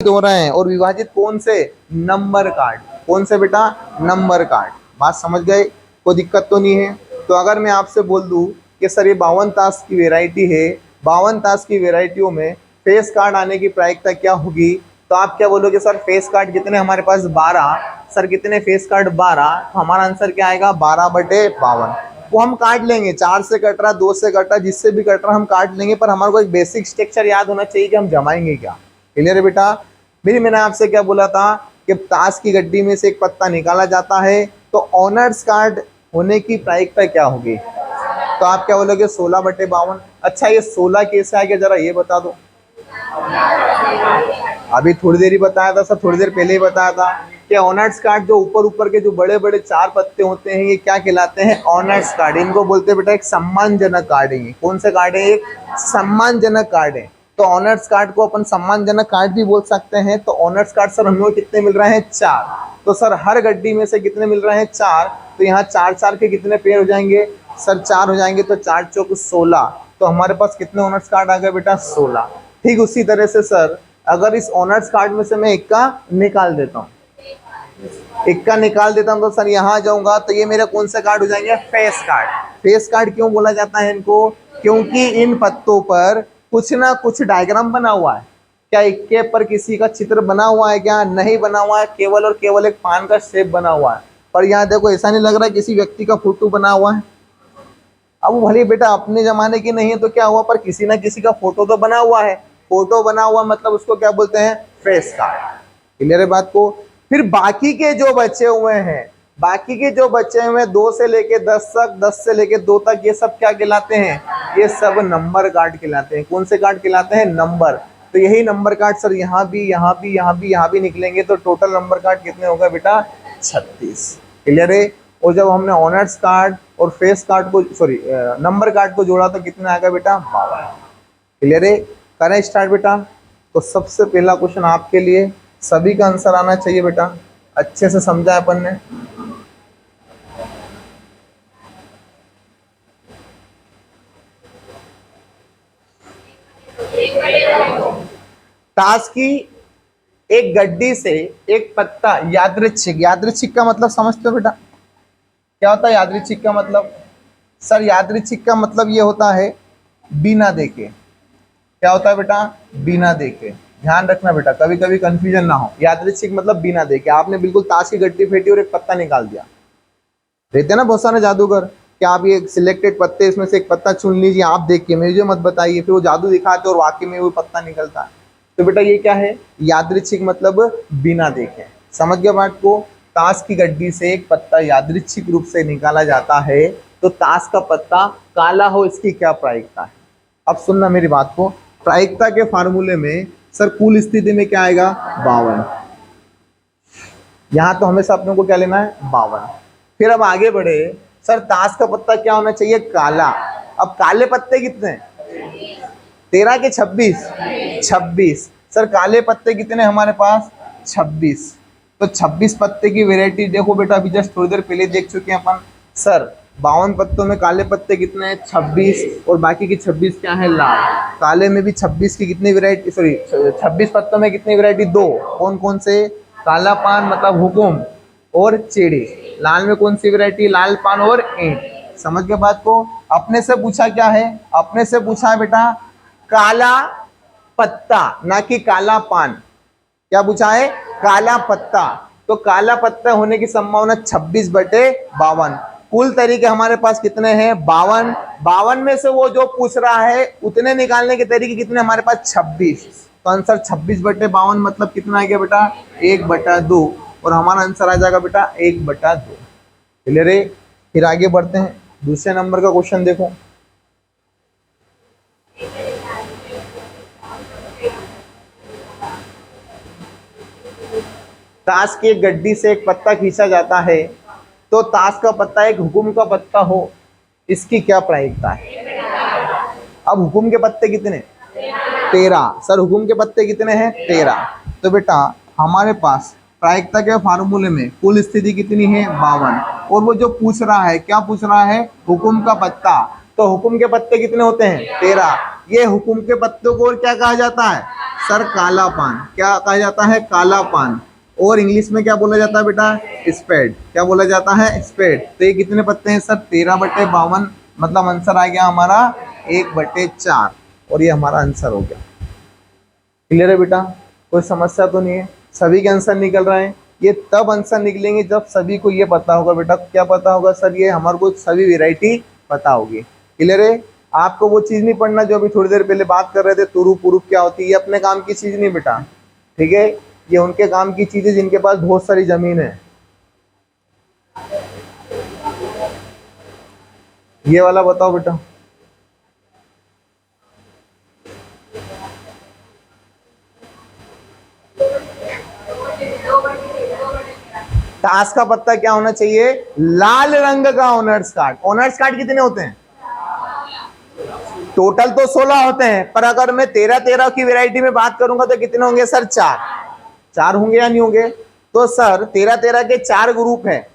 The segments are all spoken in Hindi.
हो रहे हैं और विभाजित कौन से? Number card. कौन से बेटा? Number card. बात समझ गए? कोई दिक्कत तो नहीं है? तो अगर मैं आपसे बोल दूं कि सर ये 52 ताश की वेराइटी है, 52 ताश की वेराइटियों में फेस कार्ड आने की प्रायिकता क्या होगी, तो आप क्या बोलोगे? सर फेस कार्ड कितने हमारे पास? 12। सर कितने फेस कार्ड? 12। तो हमारा आंसर क्या आएगा? 12/52। वो हम काट लेंगे, 4 से कट रहा, 2 से कट रहा, जिससे भी कट रहा हम काट लेंगे, पर हमारे को एक बेसिक स्ट्रक्चर याद होना चाहिए कि हम जमाएंगे क्या। क्लियर है बेटा? मेरी मैंने आपसे क्या बोला था कि ताश की गड्डी में से एक पत्ता निकाला जाता है, तो ऑनर्स कार्ड होने की प्रायिकता क्या होगी? तो आप क्या बोलोगे? 16/52। अच्छा ये 16 कैसे आ गया, जरा ये बता दो। अभी थोड़ी देर ही बताया था सर, थोड़ी देर पहले ही बताया था कि ऑनर्स कार्ड जो ऊपर ऊपर के जो बड़े बड़े 4 पत्ते होते हैं, ये क्या कहलाते हैं? Honours card. इनको बोलते हैं बेटा एक सम्मानजनक कार्ड है। कौन से कार्ड है? एक सम्मानजनक कार्ड है। तो ऑनर्स कार्ड को अपन सम्मानजनक कार्ड भी बोल सकते हैं। तो ऑनर्स कार्ड सर हमें कितने मिल रहे हैं? 4। तो सर हर गड्डी में से कितने मिल रहे हैं? 4। तो यहाँ 4 के कितने पेयर हो जाएंगे? सर 4 हो जाएंगे, तो 4 चौक 16। तो हमारे पास कितने ऑनर्स कार्ड आ गए बेटा? 16। ठीक उसी तरह से सर अगर इस ऑनर्स कार्ड में से मैं एक का निकाल देता हूँ, एक का निकाल देता हूँ, तो सर यहाँ जाऊंगा तो ये मेरे कौन से कार्ड हो जाएंगे? Face card. फेस कार्ड क्यों बोला जाता है इनको? क्योंकि इन पत्तों पर कुछ ना कुछ डायग्राम बना हुआ है। क्या इक्के पर किसी का चित्र बना हुआ है? क्या नहीं बना हुआ है, केवल और केवल एक पान का शेप बना हुआ है। पर यहाँ देखो ऐसा नहीं लग रहा है किसी व्यक्ति का फोटो बना हुआ है। अब वो भले बेटा अपने जमाने की नहीं है तो क्या हुआ, पर किसी ना किसी का फोटो तो बना हुआ है। फोटो बना हुआ मतलब उसको क्या बोलते हैं? Face card. क्लियर है बात को? फिर बाकी के जो बचे हुए हैं, बाकी के जो बचे हुए 2 से लेके 10 तक, 10 से लेके 2 तक, ये सब क्या कहलाते हैं? ये सब नंबर कार्ड कहलाते हैं। कौन से कार्ड कहलाते हैं? नंबर। तो यही नंबर कार्ड सर यहाँ भी, यहाँ भी, यहाँ भी, यहाँ भी निकलेंगे, तो टोटल नंबर कार्ड कितने हो गए बेटा? 36। क्लियर है? और जब हमने ऑनर्स कार्ड और फेस कार्ड को, सॉरी नंबर कार्ड को जोड़ा तो कितने आ गए बेटा? 52। क्लियर है? करें स्टार्ट बेटा। तो सबसे पहला क्वेश्चन आपके लिए, सभी का आंसर आना चाहिए बेटा। अच्छे से समझा अपन ने। ताश की एक गड्डी से एक पत्ता यादृच्छिक, यादृच्छिक का मतलब समझते हो बेटा? क्या होता है यादृच्छिक का मतलब? सर यादृच्छिक का मतलब ये होता है बिना देखे। क्या होता है बेटा? बिना देखे। ध्यान रखना बेटा, कभी कभी कंफ्यूजन ना हो। यादृच्छिक मतलब बिना देखे। आपने बिल्कुल ताश की गड्डी फेंटी और एक पत्ता निकाल दिया। रहते ना बहुत सारे जादूगर कि आप ये सिलेक्टेड पत्ते, इसमें से एक पत्ता चुन लीजिए, आप देख के मुझे मत बताइए, फिर वो जादू दिखाते और वाकई में वो पत्ता निकलता है। तो बेटा ये क्या है? यादृच्छिक मतलब बिना देखे। समझ गए बात को? ताश की गड्डी से एक पत्ता यादृच्छिक रूप से निकाला जाता है, तो ताश का पत्ता काला हो, इसकी क्या प्रायिकता है? अब सुनना मेरी बात को। प्रायिकता के फार्मूले में सर कुल स्थिति में क्या आएगा? 52। यहां तो हमेशा अपने को क्या लेना है? 52। फिर अब आगे बढ़े, सर ताश का पत्ता क्या होना चाहिए? काला। अब काले पत्ते कितने? 13 के 26? 26। सर काले पत्ते कितने हमारे पास? 26। तो 26 पत्ते की वेराइटी देखो बेटा, अभी जस्ट थोड़ी देर पहले देख चुके हैं अपन। सर 52 पत्तों में काले पत्ते कितने हैं? 26। और बाकी की 26 क्या है? लाल। काले में भी 26 की कितनी वेराइटी, सॉरी 26 पत्तों में कितनी वेराइटी? 2। कौन कौन से? काला पान मतलब हुकुम और चेड़ी। लाल में कौन सी वेराइटी? लाल पान और ईंट। समझ के बात को? अपने से पूछा क्या है? अपने से पूछा है बेटा काला पत्ता, ना कि काला पान। क्या पूछा है? काला पत्ता। तो काला पत्ता होने की संभावना 26/52। कुल तरीके हमारे पास कितने हैं? 52। 52 में से वो जो पूछ रहा है उतने निकालने के तरीके कितने हमारे पास? 26। तो आंसर 26/52 मतलब कितना आ गया बेटा? 1/2। और हमारा आंसर आ जाएगा बेटा 1/2। क्लियर है? फिर आगे बढ़ते हैं, दूसरे नंबर का क्वेश्चन देखो। ताश की एक गड्डी से एक पत्ता खींचा जाता है, तो ताश का पत्ता एक हुकुम का पत्ता हो, इसकी क्या प्रायिकता है? अब हुकुम के पत्ते कितने? 13। सर हुकुम के पत्ते कितने हैं? 13। तो बेटा हमारे पास प्रायिकता के फार्मूले में कुल स्थिति कितनी है? 52। और वो जो पूछ रहा है, क्या पूछ रहा है? हुकुम का पत्ता। तो हुकुम के पत्ते कितने होते हैं? 13। ये हुकुम के पत्तों को और क्या कहा जाता है सर, काला पान। क्या कहा जाता है, काला पान। और इंग्लिश में क्या बोला जाता है बेटा, स्पेड। क्या बोला जाता है, स्पेड। तो ये कितने पत्ते हैं सर, 13/52, मतलब आंसर आ गया हमारा 1/4, और ये हमारा आंसर हो गया। क्लियर है बेटा, कोई समस्या तो नहीं है, सभी के आंसर निकल रहे हैं। ये तब आंसर निकलेंगे जब सभी को ये पता होगा बेटा, क्या पता होगा सर, ये हमारे को सभी वैरायटी पता होगी। क्लियर है, आपको वो चीज नहीं पढ़ना जो अभी थोड़ी देर पहले बात कर रहे थे, तुरुप उरूप क्या होती है, ये अपने काम की चीज नहीं बेटा, ठीक है, ये उनके काम की चीज है जिनके पास बहुत सारी जमीन है। ये वाला बताओ बेटा, ताश का पत्ता क्या होना चाहिए, लाल रंग का ओनर्स कार्ड। ओनर्स कार्ड कितने होते हैं, टोटल तो 16 होते हैं, पर अगर मैं 13 की वैरायटी में बात करूंगा तो कितने होंगे सर, 4 होंगे या नहीं होंगे। तो सर 13 के 4 ग्रुप हैं,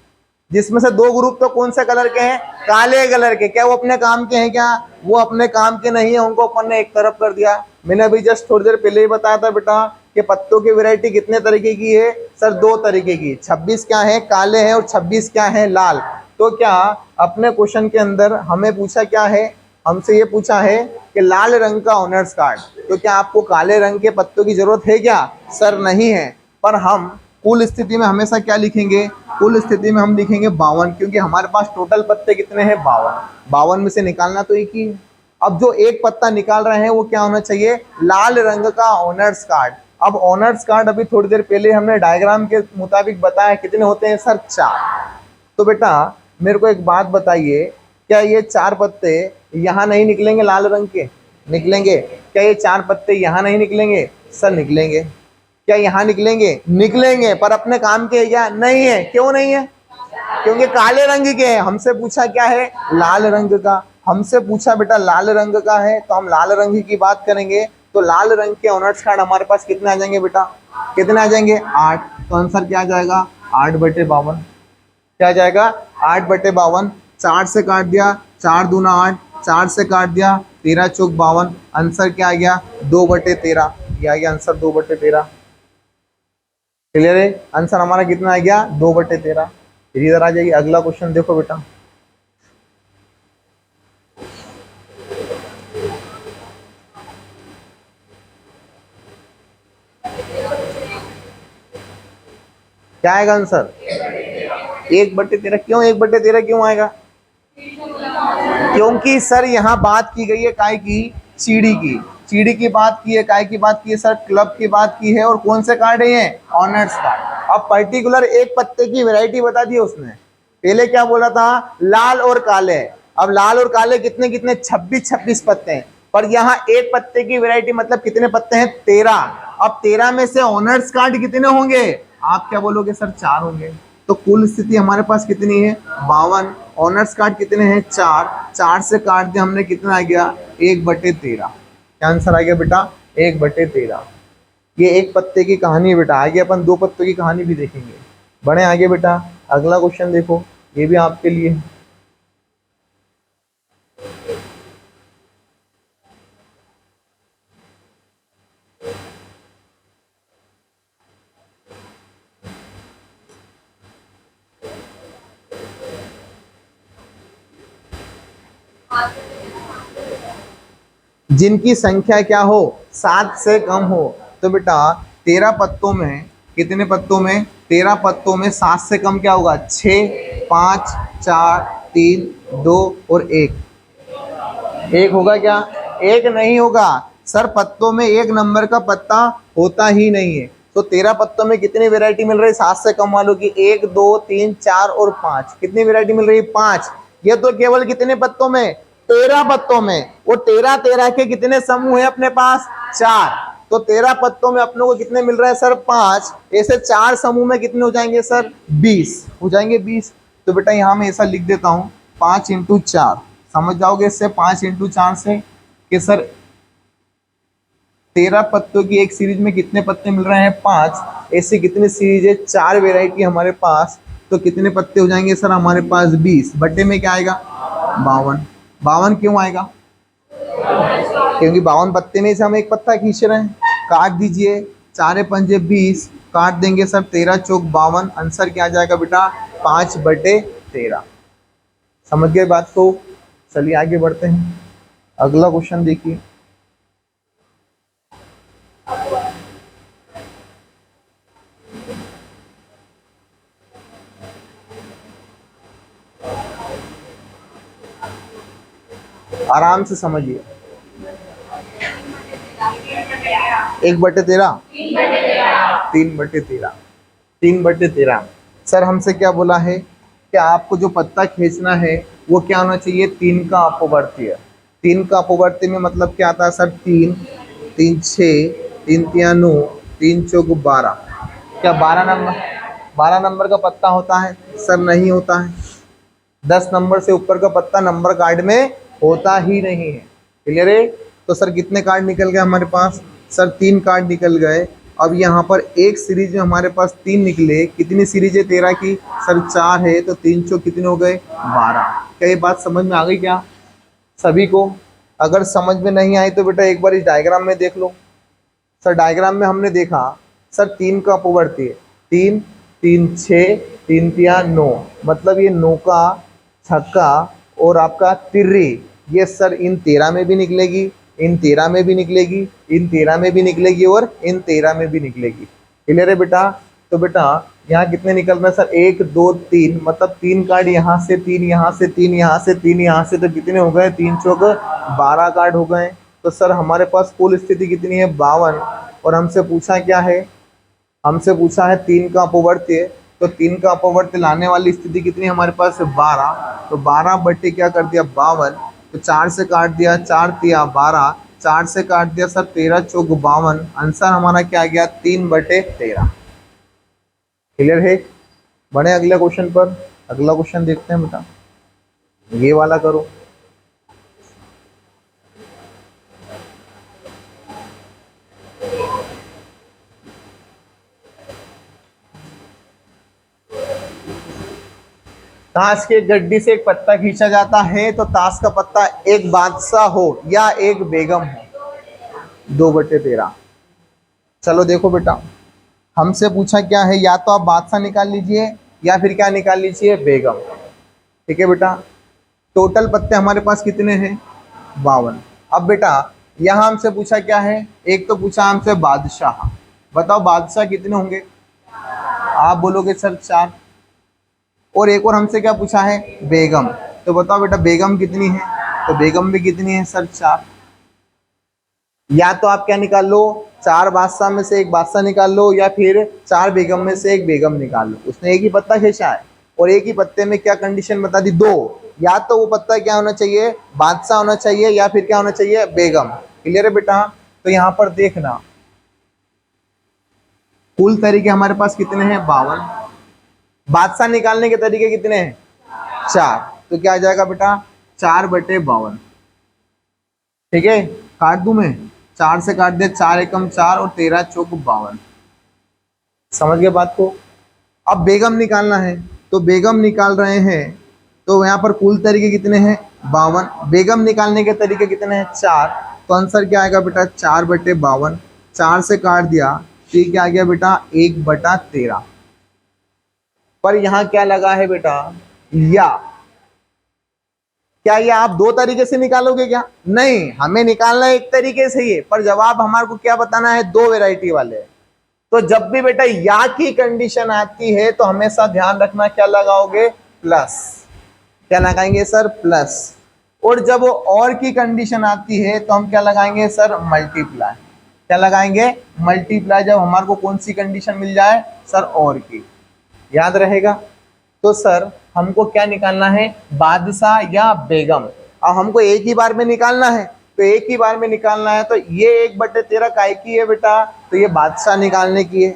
जिसमें से 2 ग्रुप तो कौन से कलर के हैं, काले कलर के। क्या वो अपने काम के हैं, क्या वो अपने काम के नहीं है, उनको अपन ने एक तरफ कर दिया। मैंने अभी जस्ट थोड़ी देर पहले ही बताया था बेटा कि पत्तों की वैरायटी कितने तरीके की है सर, 2 तरीके की। 26 क्या है, काले हैं, और 26 क्या है, लाल। तो क्या अपने क्वेश्चन के अंदर हमें पूछा क्या है, हमसे ये पूछा है कि लाल रंग का ओनर्स कार्ड, तो क्या आपको काले रंग के पत्तों की जरूरत है क्या, सर नहीं है। पर हम कुल स्थिति में हमेशा क्या लिखेंगे, कुल स्थिति में हम लिखेंगे 52, क्योंकि हमारे पास टोटल पत्ते कितने हैं, 52 में से निकालना तो एक ही है। अब जो एक पत्ता निकाल रहे हैं वो क्या होना चाहिए, लाल रंग का ओनर्स कार्ड। अब ओनर्स कार्ड अभी थोड़ी देर पहले हमने डायग्राम के मुताबिक बताया कितने होते हैं सर, 4। तो बेटा मेरे को एक बात बताइए, क्या ये 4 पत्ते यहाँ नहीं निकलेंगे, लाल रंग के निकलेंगे। क्या ये 4 पत्ते यहाँ नहीं निकलेंगे, सर निकलेंगे। क्या यहाँ निकलेंगे, निकलेंगे, पर अपने काम के क्या नहीं है, क्यों नहीं है, क्योंकि काले रंग के हैं। हमसे पूछा क्या है, लाल रंग का, हमसे पूछा बेटा लाल रंग का है, तो हम लाल रंग की बात करेंगे। तो लाल रंग के ऑनर्स कार्ड हमारे पास कितने आ जाएंगे बेटा, कितने आ जाएंगे, 8। तो आंसर क्या आ जाएगा, 8/52। क्या आ जाएगा, 8/52। 4 से काट दिया, 4 दूना 8, 4 से काट दिया, 13 चौक 52। आंसर क्या आ गया, 2/13। ये आ गया आंसर 2/13। क्लियर है, आंसर हमारा कितना आ गया, 2/13। फिर इधर आ जाइए, अगला क्वेश्चन देखो बेटा। क्या आएगा आंसर, 1/13। क्यों 1/13 क्यों आएगा, क्योंकि सर यहाँ बात की गई है काय की, सीढ़ी की, सीढ़ी की बात की है, काय की बात की है सर, क्लब की बात की है, और कौन से कार्ड है ये, ऑनर्स कार्ड। अब पर्टिकुलर एक पत्ते की वैरायटी बता दी उसने, पहले क्या बोला था, लाल और काले। अब लाल और काले कितने कितने, 26 पत्ते हैं, पर यहाँ एक पत्ते की वैरायटी मतलब कितने पत्ते हैं, 13। अब 13 में से ऑनर्स कार्ड कितने होंगे, आप क्या बोलोगे सर, 4 होंगे। तो कुल स्थिति हमारे पास कितनी है, 52। ऑनर्स कार्ड कितने हैं, 4। 4 से काट दिया हमने, कितना आ गया, 1/13। क्या आंसर आ गया बेटा, 1/13। ये एक पत्ते की कहानी है बेटा, आगे अपन 2 पत्तों की कहानी भी देखेंगे। बढ़े आगे बेटा, अगला क्वेश्चन देखो, ये भी आपके लिए है। जिनकी संख्या क्या हो, 7 से कम हो। तो बेटा 13 पत्तों में, कितने पत्तों में, 13 पत्तों में 7 से कम क्या होगा, 6, 5, 4, 3, 2 और 1 होगा क्या, 1 नहीं होगा सर, पत्तों में 1 नंबर का पत्ता होता ही नहीं है। तो 13 पत्तों में कितनी वैरायटी मिल रही है, 7 से कम वालों की, 1, 2, 3, 4 और 5। कितनी वैरायटी मिल रही है, 5। ये तो केवल कितने पत्तों में, 13 पत्तों में। वो 13 के कितने समूह है अपने पास, 4। तो 13 पत्तों में अपने को कितने मिल रहे हैं सर, 5। ऐसे 4 समूह में कितने हो जाएंगे सर, 20 हो जाएंगे, 20। तो बेटा यहाँ मैं ऐसा लिख देता हूँ, 5 × 4, समझ जाओगे इससे, 5 × 4 से कि सर 13 पत्तों की एक सीरीज में कितने पत्ते मिल रहे हैं, 5। ऐसे कितनी सीरीज है, 4 वेराइटी हमारे पास, तो कितने पत्ते हो जाएंगे सर हमारे पास, 20 बट्टे में क्या आएगा, 52। 52 क्यों आएगा, क्योंकि 52 पत्ते में से हम एक पत्ता खींच रहे हैं। काट दीजिए, 4 पंजे 20, काट देंगे सर 13 चौक 52, आंसर क्या आ जाएगा बेटा 5/13। समझ गए बात को? चलिए आगे बढ़ते हैं, अगला क्वेश्चन देखिए। आराम से समझिए। 1/13, 3/13, 3/13। सर हमसे क्या बोला है कि आपको जो पत्ता खींचना है वो क्या होना चाहिए, 3 का अपवर्तीय। 3 का अपवर्तीय में मतलब क्या आता है सर, 3, 3 6, 3 3 9, 3 चौक 12। क्या 12 नंबर का पत्ता होता है? सर नहीं होता है। 10 नंबर से ऊपर का पत्ता नंबर कार्ड में होता ही नहीं है। क्लियर है? तो सर कितने कार्ड निकल गए हमारे पास? सर 3 कार्ड निकल गए। अब यहाँ पर एक सीरीज में हमारे पास 3 निकले। कितनी सीरीज है 13 की? सर 4 है, तो 3 चौक कितने हो गए 12। क्या ये बात समझ में आ गई क्या सभी को? अगर समझ में नहीं आई तो बेटा एक बार इस डायग्राम में देख लो। सर डायग्राम में हमने देखा सर 3 का अपवर्ती है, 3 3 6, 3 3 9, मतलब ये 9 का छक्का और आपका तिर्री, ये सर इन 13 में भी निकलेगी, इन 13 में भी निकलेगी, इन 13 में भी निकलेगी और इन 13 में भी निकलेगी। क्लियर है बेटा? तो बेटा यहाँ कितने निकल रहे हैं सर, 1 2 3, मतलब 3 कार्ड यहाँ से, 3 यहाँ से, 3 यहाँ से, 3 यहाँ से, तो कितने हो गए 3 चौक 12 कार्ड हो गए। तो सर हमारे पास कुल स्थिति कितनी है 52, और हमसे पूछा क्या है, हमसे पूछा है 3 का अपवर्त्य। तो 3 का अपवर्त्य लाने वाली स्थिति कितनी हमारे पास है 12, तो 12 बट्टे क्या कर दिया 52, तो 4 से काट दिया, 4 तिया 12, 4 से काट दिया सर 13 चौक 52, आंसर हमारा क्या आ गया 3/13। क्लियर है? बढ़े अगले क्वेश्चन पर। अगला क्वेश्चन देखते हैं बेटा, ये वाला करो। ताश के गड्डी से एक पत्ता खींचा जाता है, तो ताश का पत्ता एक बादशाह हो या एक बेगम हो। 2/13। चलो देखो बेटा, हमसे पूछा क्या है, या तो आप बादशाह निकाल लीजिए या फिर क्या निकाल लीजिए बेगम। ठीक है बेटा, टोटल पत्ते हमारे पास कितने हैं 52। अब बेटा यहाँ हमसे पूछा क्या है, एक तो पूछा हमसे बादशाह, बताओ बादशाह कितने होंगे? आप बोलोगे सर 4। और एक और हमसे क्या पूछा है बेगम, तो बताओ बेटा बेगम कितनी है? तो बेगम भी कितनी है सर 4। या तो आप क्या निकाल लो, 4 बादशाह में से एक बादशाह निकाल लो, या फिर 4 बेगम में से एक बेगम निकाल लो। उसने एक ही पत्ता खींचा है और एक ही पत्ते में क्या कंडीशन बता दी, 2। या तो वो पत्ता क्या होना चाहिए बादशाह होना चाहिए, या फिर क्या होना चाहिए बेगम। क्लियर है बेटा? तो यहाँ पर देखना कुल तरीके हमारे पास कितने हैं 52, बादशाह निकालने के तरीके कितने हैं 4, तो क्या आ जाएगा बेटा 4/52। ठीक है, काट दूं मैं, 4 से काट दे, 4 एकम 4 और 13 चौक 52। समझ गए बात को? अब बेगम निकालना है, तो बेगम निकाल रहे हैं, तो यहाँ पर कुल तरीके कितने हैं 52, बेगम निकालने के तरीके कितने हैं 4, तो आंसर क्या आएगा बेटा 4/52। 4 से काट दिया, तो ये क्या आ गया बेटा 1/13। पर यहाँ क्या लगा है बेटा, या क्या ये आप 2 तरीके से निकालोगे क्या? नहीं, हमें निकालना है एक तरीके से ही, पर जवाब हमारे को क्या बताना है 2 वैरायटी वाले। तो जब भी बेटा या की कंडीशन आती है तो हमेशा ध्यान रखना क्या लगाओगे प्लस, क्या लगाएंगे सर प्लस। और जब वो और की कंडीशन आती है तो हम क्या लगाएंगे सर मल्टीप्लाई। क्या लगाएंगे मल्टीप्लाई, जब हमारे को कौन सी कंडीशन मिल जाए सर और की। याद रहेगा? तो सर हमको क्या निकालना है बादशाह या बेगम। अब हमको एक ही बार में निकालना है, तो एक ही बार में निकालना है, तो ये 1/13 काय की है बेटा, तो ये बादशाह निकालने की है,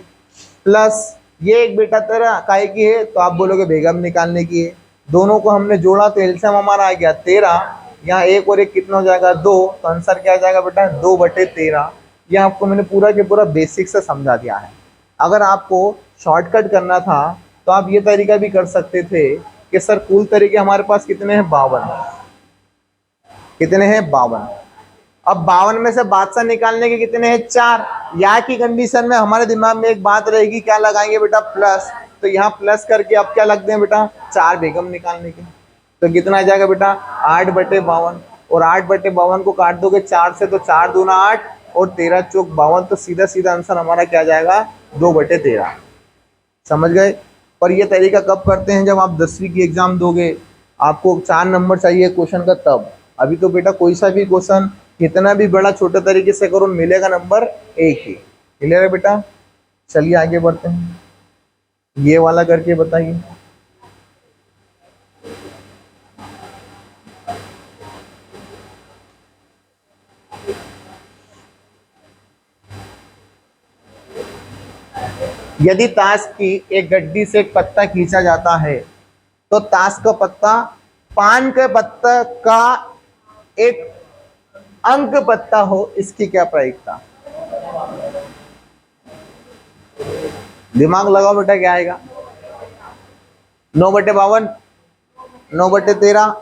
प्लस ये 1/13 काय की है, तो आप बोलोगे बेगम निकालने की है। दोनों को हमने जोड़ा तो एलसीएम हमारा आ गया 13, यहाँ 1 और 1 कितना हो जाएगा 2, तो आंसर क्या आ जाएगा बेटा 2/13। यह आपको मैंने पूरा के पूरा बेसिक से समझा दिया है। अगर आपको शॉर्टकट करना था तो आप ये तरीका भी कर सकते थे कि सर कुल तरीके हमारे पास कितने हैं 52, कितने हैं 52। अब 52 में से बादशाह निकालने के कितने हैं? 4। यहाँ की कंडीशन में हमारे दिमाग में एक बात रहेगी, क्या लगाएंगे बेटा? प्लस। तो यहाँ प्लस करके अब क्या लगते हैं बेटा? 4 बेगम निकालने के। तो कितना आ जाएगा बेटा? 8/52। और 8/52 को काट दोगे 4 से तो 4 दूना 8 और 13 चौक 52। तो सीधा सीधा आंसर हमारा क्या जाएगा? 2/13। समझ गए? पर ये तरीका कब करते हैं? जब आप 10वीं की एग्जाम दोगे, आपको 4 नंबर चाहिए क्वेश्चन का, तब। अभी तो बेटा कोई सा भी क्वेश्चन कितना भी बड़ा छोटे तरीके से करो, मिलेगा नंबर 1 ही। क्लियर है बेटा? चलिए आगे बढ़ते हैं, ये वाला करके बताइए। यदि ताश की एक गड्डी से एक पत्ता खींचा जाता है तो ताश का पत्ता पान के पत्ता का एक अंक पत्ता हो, इसकी क्या प्रायिकता? दिमाग लगाओ बेटा, क्या आएगा? 9/52, 9/13,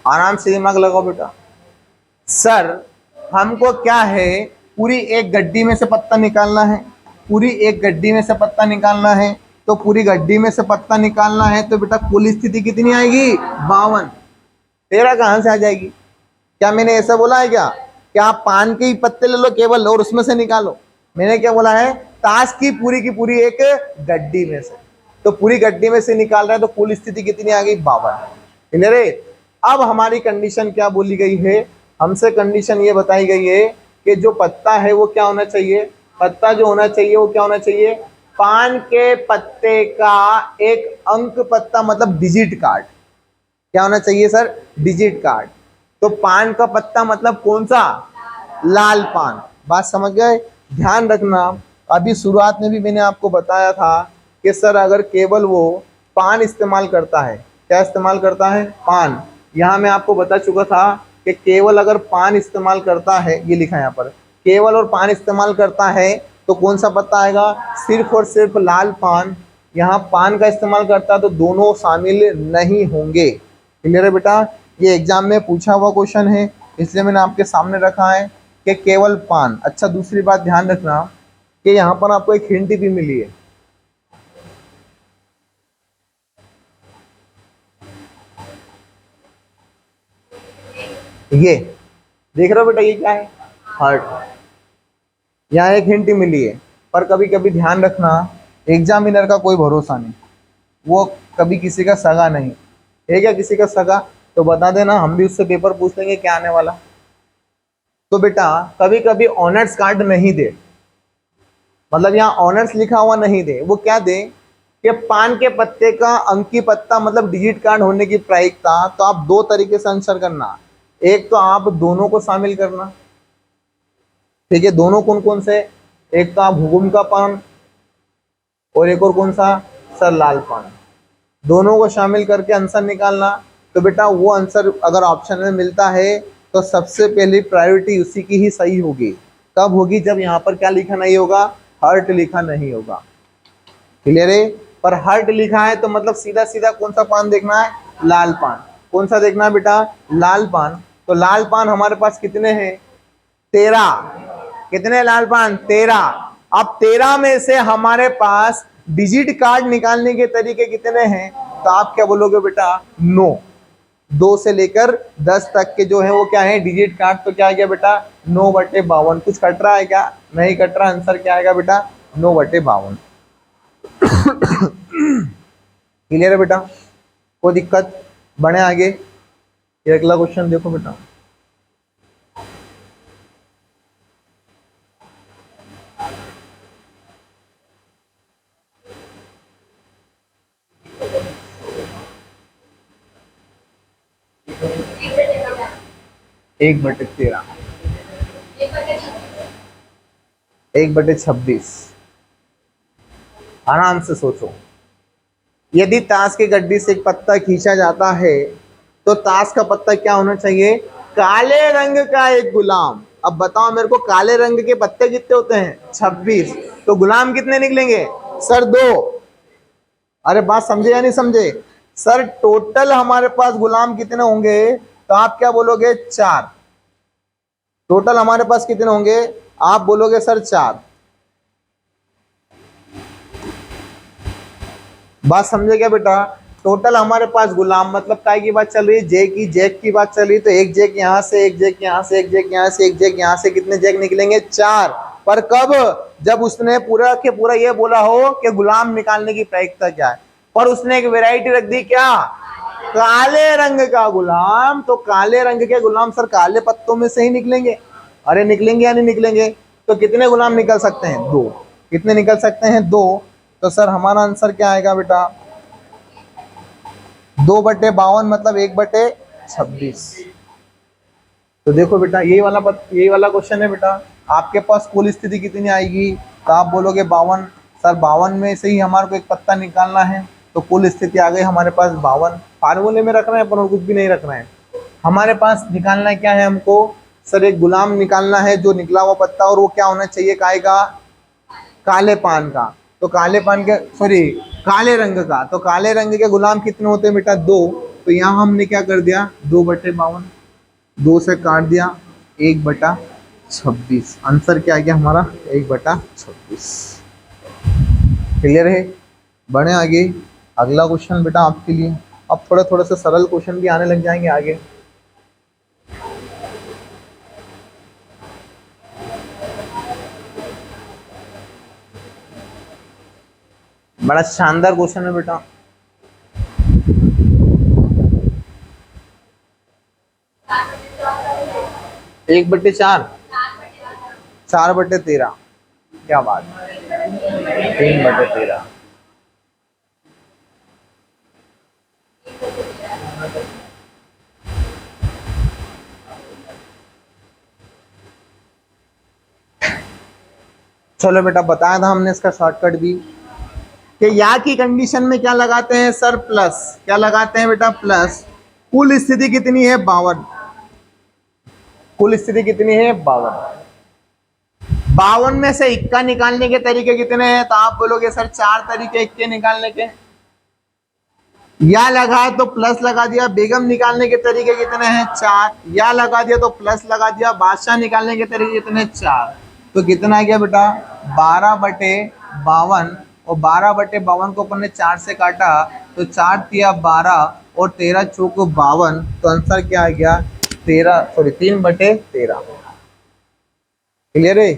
आराम से दिमाग लगाओ बेटा। सर हमको क्या है, पूरी एक गड्डी में से पत्ता निकालना है, पूरी एक गड्डी में से पत्ता निकालना है। तो पूरी गड्डी में से पत्ता निकालना है तो बेटा कुल स्थिति कितनी आएगी? 52। 13 कहां से आ जाएगी? क्या मैंने ऐसा बोला है क्या? क्या आप पान के ही पत्ते ले लो केवल और उसमें से निकालो? मैंने क्या बोला है? ताश की पूरी एक गड्डी में से। तो पूरी गड्डी में से निकाल रहे हैं तो कुल स्थिति कितनी आ गई? 52। क्लियर है? अब हमारी कंडीशन क्या बोली गई है? हमसे कंडीशन ये बताई गई है कि जो पत्ता है वो क्या होना चाहिए? पत्ता जो होना चाहिए वो क्या होना चाहिए? पान के पत्ते का एक अंक पत्ता, मतलब डिजिट कार्ड। क्या होना चाहिए सर? Digit card. तो पान का पत्ता मतलब कौन सा? लाल पान। बात समझ गए? ध्यान रखना, अभी शुरुआत में भी मैंने आपको बताया था कि सर अगर केवल वो पान इस्तेमाल करता है, क्या इस्तेमाल करता है? पान। यहाँ मैं आपको बता चुका था कि केवल अगर पान इस्तेमाल करता है, ये लिखा है यहाँ पर, केवल और पान इस्तेमाल करता है तो कौन सा पत्ता आएगा? सिर्फ और सिर्फ लाल पान। यहाँ पान का इस्तेमाल करता है तो दोनों शामिल नहीं होंगे। क्लियर है बेटा? ये एग्जाम में पूछा हुआ क्वेश्चन है, इसलिए मैंने आपके सामने रखा है कि केवल पान। अच्छा, दूसरी बात ध्यान रखना कि यहाँ पर आपको एक हिंट भी मिली है। ये देख रहे हो बेटा, ये क्या है? हार्ट। यहाँ एक हिंट मिली है, पर कभी कभी ध्यान रखना, एग्जामिनर का कोई भरोसा नहीं, वो कभी किसी का सगा नहीं है। क्या किसी का सगा? तो बता देना, हम भी उससे पेपर पूछ लेंगे क्या आने वाला। तो बेटा कभी कभी ऑनर्स कार्ड नहीं दे, मतलब यहाँ ऑनर्स लिखा हुआ नहीं दे, वो क्या दे कि पान के पत्ते का अंकी पत्ता मतलब डिजिट कार्ड होने की प्रायिकता। तो आप 2 तरीके से आंसर करना, एक तो आप दोनों को शामिल करना। ठीक है, दोनों कौन कौन से? एक तो आप हुकुम का पान और एक और कौन सा? सर लाल पान। दोनों को शामिल करके आंसर निकालना। तो बेटा वो आंसर अगर ऑप्शन में मिलता है तो सबसे पहली प्रायोरिटी उसी की ही सही होगी। कब होगी? जब यहाँ पर क्या लिखा नहीं होगा? हार्ट लिखा नहीं होगा। क्लियर है? पर हार्ट लिखा है तो मतलब सीधा सीधा कौन सा पान देखना है? लाल पान। कौन सा देखना है बेटा? लाल पान। तो लाल पान हमारे पास कितने हैं? 13। कितने लाल पान? 13। अब 13 में से हमारे पास डिजिट कार्ड निकालने के तरीके कितने हैं? तो आप क्या बोलोगे बेटा? 9। 2 से लेकर 10 तक के जो है वो क्या है? Digit card. तो क्या आ गया बेटा? 9/52। कुछ कट रहा है क्या? नहीं कट रहा। आंसर क्या आएगा बेटा? 9/52। क्लियर है बेटा? कोई दिक्कत? बढ़े आगे। ये अगला क्वेश्चन देखो बेटा। एक बटे 13, 1/26। आराम से सोचो, यदि ताश की गड्डी से एक पत्ता खींचा जाता है तो ताश का पत्ता क्या होना चाहिए? काले रंग का एक गुलाम। अब बताओ मेरे को, काले रंग के पत्ते कितने होते हैं? 26। तो गुलाम कितने निकलेंगे? सर 2। अरे बात समझे या नहीं समझे? सर टोटल हमारे पास गुलाम कितने होंगे, तो आप क्या बोलोगे 4। टोटल हमारे पास कितने होंगे, आप बोलोगे सर 4। बात समझे क्या बेटा, टोटल हमारे पास गुलाम मतलब काय की बात चल रही है, जैक की बात चल रही है, तो एक जैक यहाँ से, एक जैक यहाँ से, एक जैक यहाँ से, एक जैक यहाँ से, कितने जैक निकलेंगे 4। पर कब, जब उसने पूरा के पूरा ये बोला हो कि गुलाम निकालने की प्रायिकता क्या है, पर उसने एक वैरायटी रख दी क्या, काले रंग का गुलाम। तो काले रंग के गुलाम सर काले पत्तों में से ही निकलेंगे, अरे निकलेंगे या नहीं निकलेंगे, तो कितने गुलाम निकल सकते हैं 2। कितने निकल सकते हैं 2। तो सर हमारा आंसर क्या आएगा बेटा, 2/52 मतलब 1/26। तो देखो बेटा यही वाला क्वेश्चन है बेटा, आपके पास कुल स्थिति कितनी आएगी, तो आप बोलोगे 52। सर 52 में से ही हमारे को एक पत्ता निकालना है, तो कुल स्थिति आ गई हमारे पास 52। फार्मूले में रख रहे हैं अपन और कुछ भी नहीं रख रहे हैं, हमारे पास निकालना क्या है हमको, सर एक गुलाम निकालना है जो निकला हुआ पत्ता, और वो क्या होना चाहिए, काय का, काले पान का। तो काले पान के सॉरी काले रंग का, तो काले रंग के गुलाम कितने होते हैं बेटा 2। तो यहाँ हमने क्या कर दिया 2/52, 2 से काट दिया 1/26। आंसर क्या आ गया हमारा 1/26। क्लियर है, बढ़े आगे। अगला क्वेश्चन बेटा आपके लिए, अब थोड़ा थोड़ा सा सरल क्वेश्चन भी आने लग जाएंगे आगे। बड़ा शानदार क्वेश्चन है बेटा। एक बट्टे 4, 4/13, क्या बात, 3/13। चलो बेटा बताया था हमने इसका शॉर्टकट भी, कि या की कंडीशन में क्या लगाते हैं सर प्लस, क्या लगाते हैं बेटा प्लस। कुल स्थिति कितनी है 52, कुल स्थिति कितनी है 52। 52 में से इक्का निकालने के तरीके कितने हैं, तो आप बोलोगे सर 4 तरीके इक्के निकालने के, या लगा तो प्लस लगा दिया। बेगम निकालने के तरीके कितने हैं 4, या लगा दिया तो प्लस लगा दिया। बादशाह निकालने के तरीके कितने 4। तो कितना आ गया बेटा 12/52, और 12/52 को अपन ने 4 से काटा, तो 4 तिया 12 और 13 चौक 52। तो आंसर क्या आ गया 3/13। क्लियर है,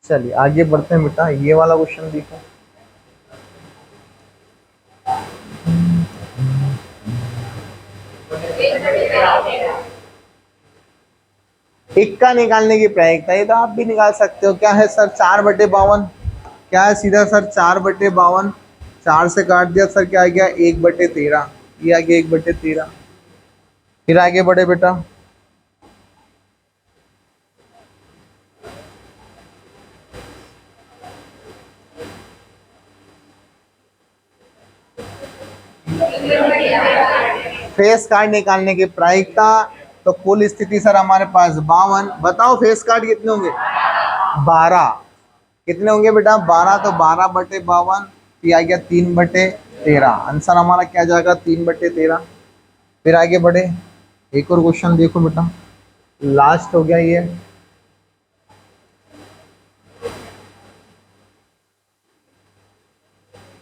चलिए आगे बढ़ते हैं बेटा। ये वाला क्वेश्चन देखो, इक्का निकालने की प्रायिकता, ये तो आप भी निकाल सकते हो। क्या है सर 4/52, क्या है सीधा सर 4/52, 4 से काट दिया सर क्या आ गया 1/13, ये आ गया 1/13। फिर आगे बढ़े बेटा, फेस कार्ड निकालने की प्रायिकता। तो कुल स्थिति सर हमारे पास 52। बताओ फेस कार्ड कितने होंगे 12, कितने होंगे बेटा 12। तो 12/52, ये आ गया 3/13। आंसर हमारा क्या जाएगा 3/13। फिर आगे बढ़े, एक और क्वेश्चन देखो बेटा, लास्ट हो गया ये।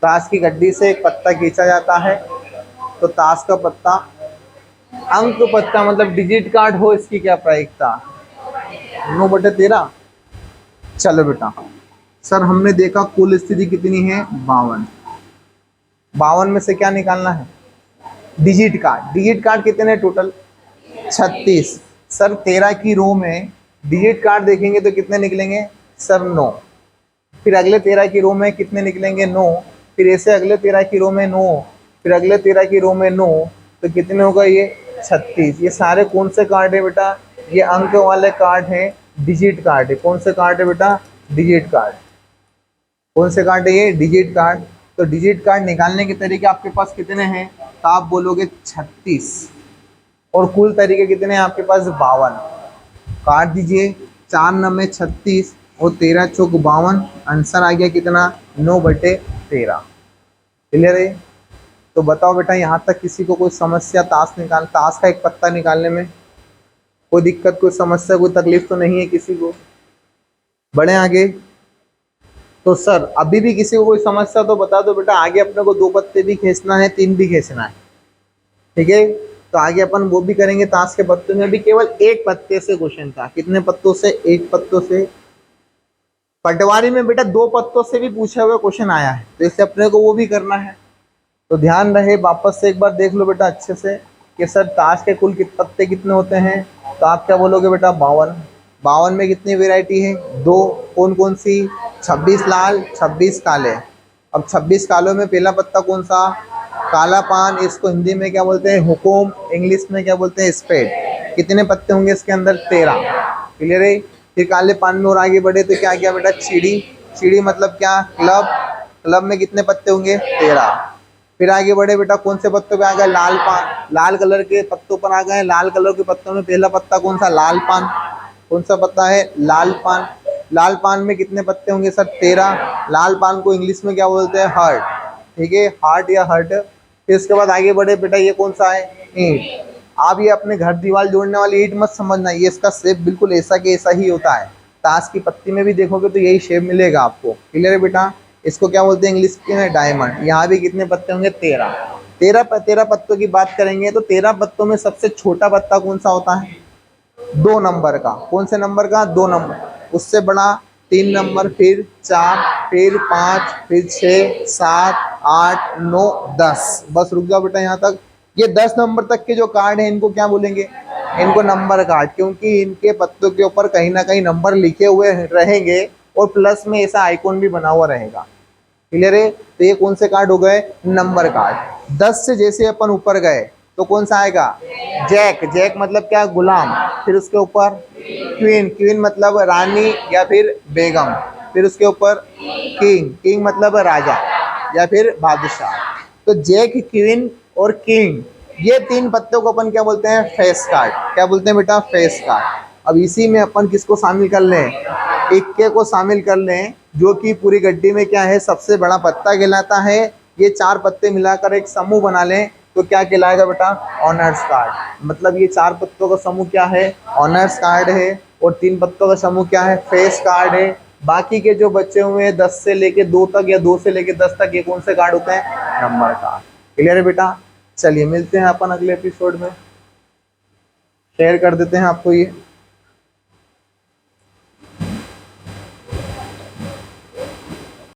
ताश की गड्डी से एक पत्ता खींचा जाता है, तो ताश का पत्ता अंक पत्ता मतलब डिजिट कार्ड हो, इसकी क्या प्रायिकता 9/13। चलो बेटा सर हमने देखा कुल स्थिति कितनी है 52, 52 में से क्या निकालना है डिजिट कार्ड। डिजिट कार्ड कितने टोटल 36। सर 13 की रो में डिजिट कार्ड देखेंगे तो कितने निकलेंगे सर 9। फिर अगले 13 की रो में कितने निकलेंगे 9। फिर ऐसे अगले 13 की रो में 9, फिर अगले 13 की रो में 9, तो कितने होगा ये 36। ये सारे कौन से कार्ड है बेटा, ये अंक वाले कार्ड है, डिजिट कार्ड है। कौन से कार्ड है बेटा डिजिट कार्ड। कौन से कार्ड है ये डिजिट कार्ड। तो डिजिट कार्ड निकालने के तरीके आपके पास कितने हैं, तो आप बोलोगे 36, और कुल तरीके कितने हैं आपके पास 52। काट दीजिए, 4 9 36 और 13 चौक 52। आंसर आ गया कितना 9/13। क्लियर है। तो बताओ बेटा, यहाँ तक किसी को कोई समस्या ताश का एक पत्ता निकालने में कोई दिक्कत, कोई समस्या, कोई तकलीफ तो नहीं है किसी को? बढ़े आगे। तो सर अभी भी किसी को कोई समस्या तो बता दो बेटा। आगे अपने को 2 पत्ते भी खींचना है, 3 भी खींचना है, ठीक है। तो आगे अपन वो भी करेंगे। ताश के पत्तों में भी केवल 1 पत्ते से क्वेश्चन था। कितने पत्तों से? 1 पत्तों से। पटवारी में बेटा 2 पत्तों से भी पूछा हुआ क्वेश्चन आया है, तो इससे अपने को वो भी करना है। तो ध्यान रहे, वापस से एक बार देख लो बेटा अच्छे से कि सर ताश के कुल पत्ते कितने होते हैं। तो आप क्या बोलोगे बेटा? 52। 52 में कितनी वेराइटी है? 2। कौन कौन सी? 26 लाल, 26 काले। अब 26 कालों में पहला पत्ता कौन सा? काला पान। इसको हिंदी में क्या बोलते हैं? हुकुम। इंग्लिश में क्या बोलते हैं? स्पेड। कितने पत्ते होंगे इसके अंदर? 13। क्लियर है? फिर काले पान में और आगे बढ़े तो क्या किया बेटा? चिड़ी। चिड़ी मतलब क्या? क्लब। क्लब में कितने पत्ते होंगे? 13। फिर आगे बढ़े बेटा, कौन से पत्तों पे आ गए? लाल पान। लाल कलर के पत्तों पर आ गए। लाल कलर के पत्तों में पहला पत्ता कौन सा? लाल पान। कौन सा पत्ता है? लाल पान। लाल पान में कितने पत्ते होंगे सर? 13। लाल पान को इंग्लिश में क्या बोलते हैं? हार्ट। ठीक है, हार्ट या हर्ट। फिर उसके बाद आगे बढ़े बेटा, ये कौन सा है? ईंट। आप ये अपने घर दीवार जोड़ने वाली ईंट मत समझना, ये इसका शेप बिल्कुल ऐसा के ऐसा ही होता है। ताश की पत्ती में भी देखोगे तो यही शेप मिलेगा आपको। क्लियर है बेटा? इसको क्या बोलते हैं इंग्लिश में? डायमंड। यहाँ भी कितने पत्ते होंगे? 13। 13 पत्तों की बात करेंगे तो 13 पत्तों में सबसे छोटा पत्ता कौन सा होता है? 2 नंबर का। कौन से नंबर का? 2 नंबर। उससे बड़ा 3 नंबर, फिर 4, फिर 5, फिर 6, 7, 8, 9, 10। बस रुक जाओ बेटा यहाँ तक। ये 10 नंबर तक के जो कार्ड हैं इनको क्या बोलेंगे? इनको नंबर कार्ड, क्योंकि इनके पत्तों के ऊपर कहीं ना कहीं नंबर लिखे हुए रहेंगे और प्लस में ऐसा आइकॉन भी बना हुआ रहेगा। क्लियर है? तो ये कौन से कार्ड हो गए? Number card. 10 से जैसे अपन ऊपर गए तो कौन सा आएगा? जैक। जैक मतलब क्या? गुलाम। फिर उसके ऊपर क्वीन। क्वीन मतलब रानी या फिर बेगम। फिर उसके ऊपर किंग। किंग मतलब राजा या फिर बादशाह। तो जैक, क्वीन और किंग, ये 3 पत्तों को अपन क्या बोलते हैं? Face card. क्या बोलते हैं बेटा? Face card. अब इसी में अपन किसको शामिल कर लें? इक्के को शामिल कर लें, जो कि पूरी गड्डी में क्या है? सबसे बड़ा पत्ता कहलाता है। ये 4 पत्ते मिलाकर एक समूह बना लें तो क्या कहलाएगा बेटा? Honours card. मतलब ये 4 पत्तों का समूह क्या है? ऑनर्स कार्ड है। और 3 पत्तों का समूह क्या है? फेस कार्ड है। बाकी के जो बचे हुए हैं 10 से लेके 2 तक या 2 से लेके 10 तक, ये कौन से कार्ड होते हैं? Number card. क्लियर है बेटा? चलिए मिलते हैं अपन अगले एपिसोड में। शेयर कर देते हैं आपको ये।